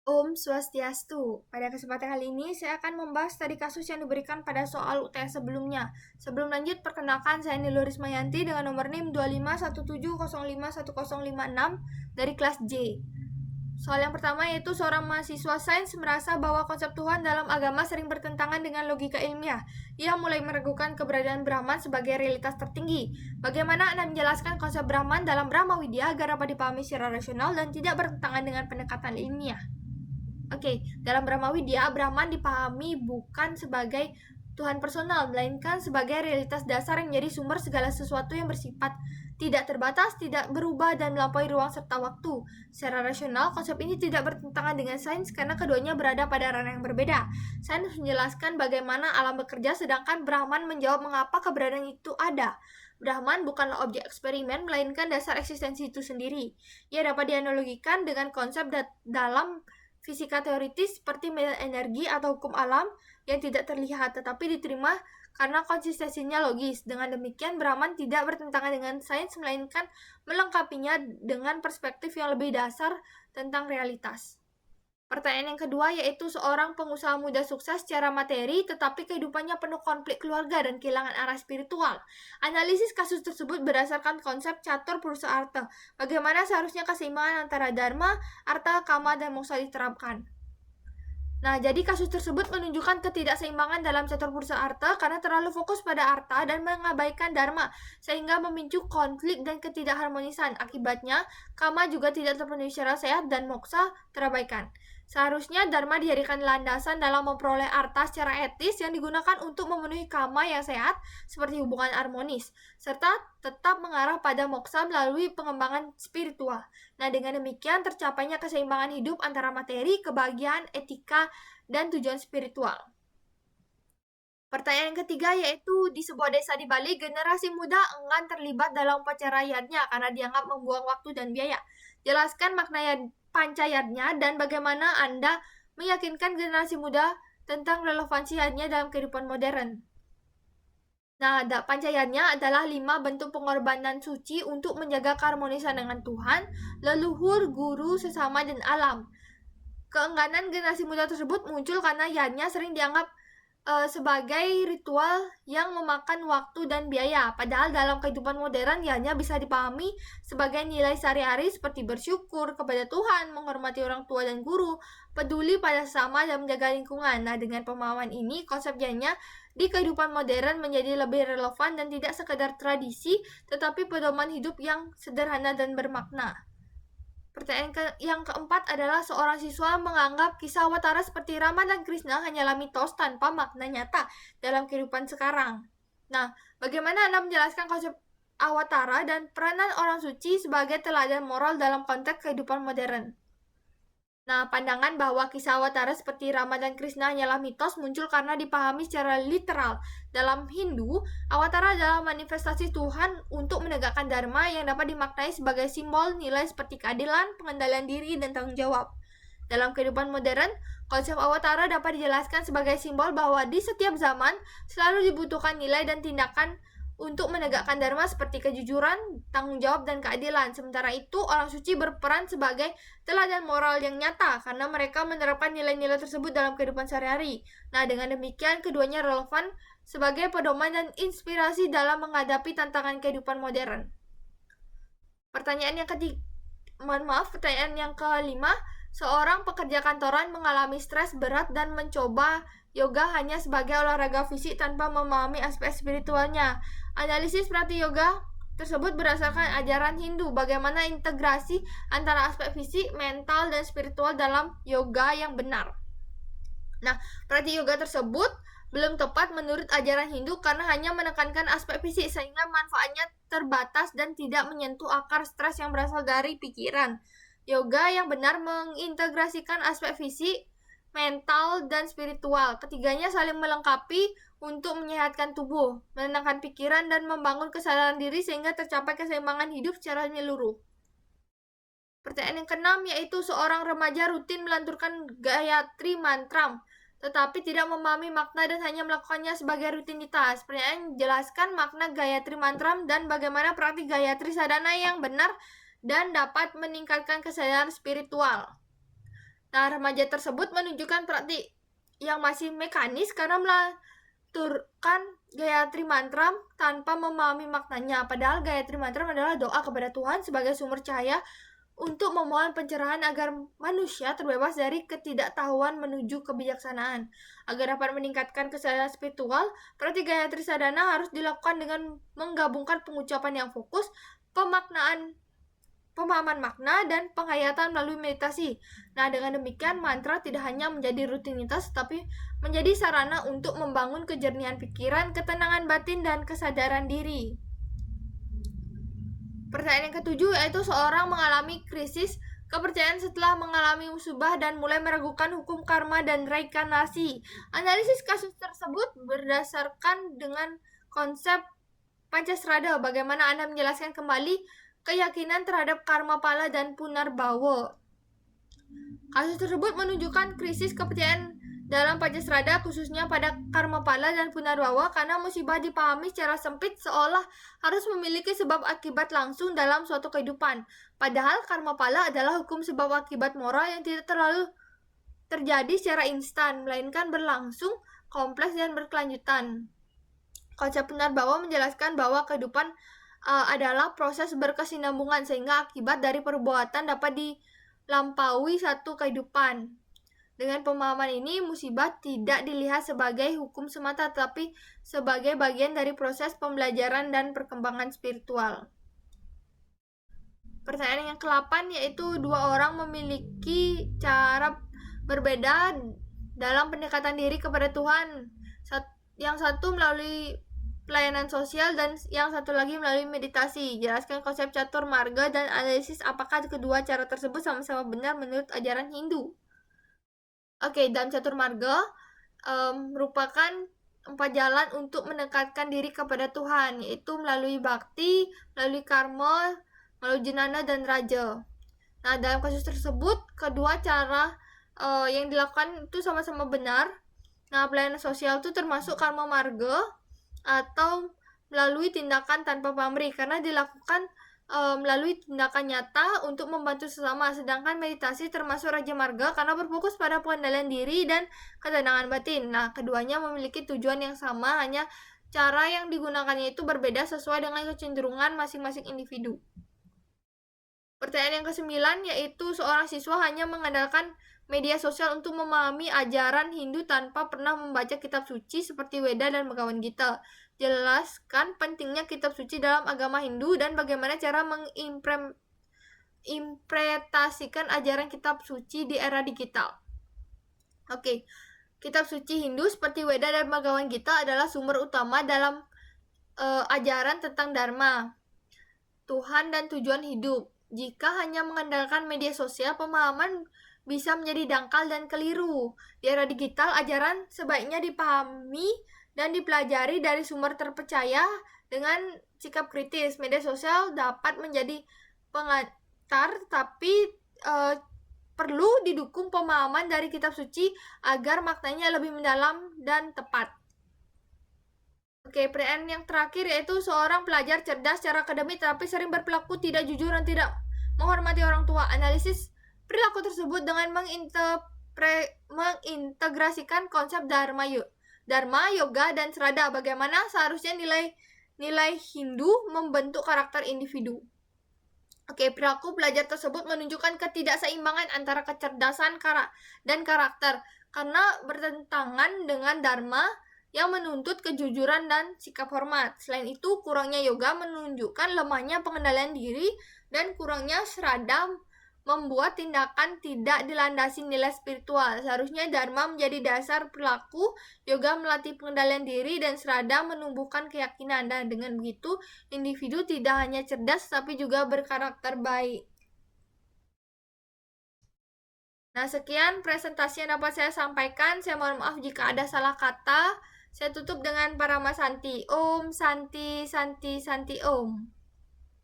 Om Swastiastu. Pada kesempatan kali ini, saya akan membahas studi kasus yang diberikan pada soal UTS sebelumnya. Sebelum lanjut, perkenalkan saya Nilo Rismayanti dengan nomor NIM 2517051056 dari kelas J. Soal yang pertama yaitu seorang mahasiswa sains merasa bahwa konsep Tuhan dalam agama sering bertentangan dengan logika ilmiah. Ia mulai meragukan keberadaan Brahman sebagai realitas tertinggi. Bagaimana Anda menjelaskan konsep Brahman dalam Brahma Widya agar dapat dipahami secara rasional dan tidak bertentangan dengan pendekatan ilmiah? Oke, dalam Brahma Widya, Brahman dipahami bukan sebagai Tuhan personal, melainkan sebagai realitas dasar yang menjadi sumber segala sesuatu yang bersifat tidak terbatas, tidak berubah, dan melampaui ruang serta waktu. Secara rasional, konsep ini tidak bertentangan dengan sains karena keduanya berada pada ranah yang berbeda. Sains menjelaskan bagaimana alam bekerja, sedangkan Brahman menjawab mengapa keberadaan itu ada. Brahman bukanlah objek eksperimen, melainkan dasar eksistensi itu sendiri. Ia dapat dianalogikan dengan konsep dalam fisika teoritis seperti medan energi atau hukum alam yang tidak terlihat tetapi diterima karena konsistensinya logis. Dengan demikian, Brahman tidak bertentangan dengan sains melainkan melengkapinya dengan perspektif yang lebih dasar tentang realitas. Pertanyaan yang kedua yaitu seorang pengusaha muda sukses secara materi tetapi kehidupannya penuh konflik keluarga dan kehilangan arah spiritual. Analisis kasus tersebut berdasarkan konsep catur purusa arta. Bagaimana seharusnya keseimbangan antara dharma, arta, kama, dan moksa diterapkan. Nah, jadi kasus tersebut menunjukkan ketidakseimbangan dalam catur purusa arta karena terlalu fokus pada arta dan mengabaikan dharma, sehingga memicu konflik dan ketidakharmonisan. Akibatnya, kama juga tidak terpenuhi secara sehat dan moksa terabaikan. Seharusnya dharma dijadikan landasan dalam memperoleh arta secara etis yang digunakan untuk memenuhi kama yang sehat, seperti hubungan harmonis, serta tetap mengarah pada moksa melalui pengembangan spiritual. Nah, dengan demikian tercapainya keseimbangan hidup antara materi, kebahagiaan, etika, dan tujuan spiritual. Pertanyaan yang ketiga yaitu di sebuah desa di Bali, generasi muda enggan terlibat dalam upacara yadnya karena dianggap membuang waktu dan biaya. Jelaskan makna pancayatnya dan bagaimana Anda meyakinkan generasi muda tentang relevansi yadnya dalam kehidupan modern. Nah, pancayatnya adalah 5 bentuk pengorbanan suci untuk menjaga keharmonisan dengan Tuhan, leluhur, guru, sesama, dan alam. Keengganan generasi muda tersebut muncul karena yadnya sering dianggap sebagai ritual yang memakan waktu dan biaya. Padahal dalam kehidupan modern hanya bisa dipahami sebagai nilai sehari-hari seperti bersyukur kepada Tuhan, menghormati orang tua dan guru, peduli pada sesama dan menjaga lingkungan. Nah, dengan pemahaman ini, konsep yanya di kehidupan modern menjadi lebih relevan dan tidak sekedar tradisi, tetapi pedoman hidup yang sederhana dan bermakna. Pertanyaan yang keempat adalah seorang siswa menganggap kisah Awatara seperti Rama dan Krishna hanyalah mitos tanpa makna nyata dalam kehidupan sekarang. Nah, bagaimana Anda menjelaskan konsep Awatara dan peranan orang suci sebagai teladan moral dalam konteks kehidupan modern? Nah, pandangan bahwa kisah Awatara seperti Rama dan Krishna hanyalah mitos muncul karena dipahami secara literal. Dalam Hindu, Awatara adalah manifestasi Tuhan untuk menegakkan dharma yang dapat dimaknai sebagai simbol nilai seperti keadilan, pengendalian diri, dan tanggung jawab. Dalam kehidupan modern, konsep Awatara dapat dijelaskan sebagai simbol bahwa di setiap zaman selalu dibutuhkan nilai dan tindakan untuk menegakkan dharma seperti kejujuran, tanggung jawab, dan keadilan. Sementara itu, orang suci berperan sebagai teladan moral yang nyata karena mereka menerapkan nilai-nilai tersebut dalam kehidupan sehari-hari. Nah, dengan demikian keduanya relevan sebagai pedoman dan inspirasi dalam menghadapi tantangan kehidupan modern. Pertanyaan yang kelima, seorang pekerja kantoran mengalami stres berat dan mencoba yoga hanya sebagai olahraga fisik tanpa memahami aspek spiritualnya. Analisis praktik yoga tersebut berdasarkan ajaran Hindu, bagaimana integrasi antara aspek fisik, mental, dan spiritual dalam yoga yang benar. Nah, praktik yoga tersebut belum tepat menurut ajaran Hindu karena hanya menekankan aspek fisik sehingga manfaatnya terbatas dan tidak menyentuh akar stres yang berasal dari pikiran. Yoga yang benar mengintegrasikan aspek fisik, mental, dan spiritual. Ketiganya saling melengkapi untuk menyehatkan tubuh, menenangkan pikiran, dan membangun kesadaran diri sehingga tercapai keseimbangan hidup secara menyeluruh. Pertanyaan yang keenam yaitu seorang remaja rutin melanturkan Gayatri Mantra, tetapi tidak memahami makna dan hanya melakukannya sebagai rutinitas. Pertanyaan jelaskan makna Gayatri Mantra dan bagaimana praktik Gayatri Sadhana yang benar dan dapat meningkatkan kesadaran spiritual. Nah, remaja tersebut menunjukkan praktik yang masih mekanis karena melaturkan Gayatri Mantra tanpa memahami maknanya. Padahal Gayatri Mantra adalah doa kepada Tuhan sebagai sumber cahaya untuk memohon pencerahan agar manusia terbebas dari ketidaktahuan menuju kebijaksanaan. Agar dapat meningkatkan kesadaran spiritual, praktik Gayatri Sadhana harus dilakukan dengan menggabungkan pengucapan yang fokus, pemahaman makna, dan penghayatan melalui meditasi. Nah, dengan demikian mantra tidak hanya menjadi rutinitas, tapi menjadi sarana untuk membangun kejernihan pikiran, ketenangan batin, dan kesadaran diri. Pertanyaan yang ketujuh yaitu seorang mengalami krisis kepercayaan setelah mengalami musibah dan mulai meragukan hukum karma dan reinkarnasi. Analisis kasus tersebut berdasarkan dengan konsep Pancasrada, bagaimana Anda menjelaskan kembali keyakinan terhadap karma pala dan punarbawa. Kasus tersebut menunjukkan krisis kepercayaan dalam Pancasrada, khususnya pada karma pala dan punarbawa, karena musibah dipahami secara sempit seolah harus memiliki sebab akibat langsung dalam suatu kehidupan. Padahal karma pala adalah hukum sebab akibat moral yang tidak terlalu terjadi secara instan, melainkan berlangsung, kompleks, dan berkelanjutan. Konsep punarbawa menjelaskan bahwa kehidupan adalah proses berkesinambungan, sehingga akibat dari perbuatan dapat dilampaui satu kehidupan. Dengan pemahaman ini, musibah tidak dilihat sebagai hukum semata, tetapi sebagai bagian dari proses pembelajaran dan perkembangan spiritual. Pertanyaan yang ke-8 yaitu dua orang memiliki cara berbeda dalam pendekatan diri kepada Tuhan. Yang satu melalui pelayanan sosial dan yang satu lagi melalui meditasi. Jelaskan konsep catur marga dan analisis apakah kedua cara tersebut sama-sama benar menurut ajaran Hindu. Oke, dalam catur marga merupakan 4 jalan untuk mendekatkan diri kepada Tuhan, yaitu melalui bakti, melalui karma, melalui jenana, dan raja. Nah, dalam kasus tersebut, kedua cara yang dilakukan itu sama-sama benar. Nah, pelayanan sosial itu termasuk karma marga atau melalui tindakan tanpa pamrih, karena dilakukan melalui tindakan nyata untuk membantu sesama. Sedangkan meditasi termasuk Raja Marga karena berfokus pada pengendalian diri dan ketenangan batin. Nah, keduanya memiliki tujuan yang sama, hanya cara yang digunakannya itu berbeda sesuai dengan kecenderungan masing-masing individu. Pertanyaan yang ke-9 yaitu seorang siswa hanya mengandalkan media sosial untuk memahami ajaran Hindu tanpa pernah membaca kitab suci seperti Weda dan Bhagavad Gita. Jelaskan pentingnya kitab suci dalam agama Hindu dan bagaimana cara mengimplementasikan ajaran kitab suci di era digital. Oke, kitab suci Hindu seperti Weda dan Bhagavad Gita adalah sumber utama dalam ajaran tentang Dharma, Tuhan, dan tujuan hidup. Jika hanya mengandalkan media sosial, pemahaman bisa menjadi dangkal dan keliru. Di era digital, ajaran sebaiknya dipahami dan dipelajari dari sumber terpercaya dengan sikap kritis. Media sosial dapat menjadi pengantar, tapi perlu didukung pemahaman dari kitab suci agar maknanya lebih mendalam dan tepat. Oke, pertanyaan yang terakhir yaitu seorang pelajar cerdas secara akademik tetapi sering berperilaku tidak jujur dan tidak menghormati orang tua. Analisis perilaku tersebut dengan mengintegrasikan konsep Dharma, yoga, dan Srada. Bagaimana seharusnya nilai Hindu membentuk karakter individu. Oke, perilaku pelajar tersebut menunjukkan ketidakseimbangan antara kecerdasan dan karakter karena bertentangan dengan Dharma yang menuntut kejujuran dan sikap hormat. Selain itu, kurangnya yoga menunjukkan lemahnya pengendalian diri dan kurangnya Srada membuat tindakan tidak dilandasi nilai spiritual. Seharusnya Dharma menjadi dasar perilaku, yoga melatih pengendalian diri, dan Srada menumbuhkan keyakinan. Dan dengan begitu, individu tidak hanya cerdas tapi juga berkarakter baik. Nah, sekian presentasi yang dapat saya sampaikan. Saya mohon maaf jika ada salah kata. Saya tutup dengan Paramasanti. Om Santi Santi Santi Om.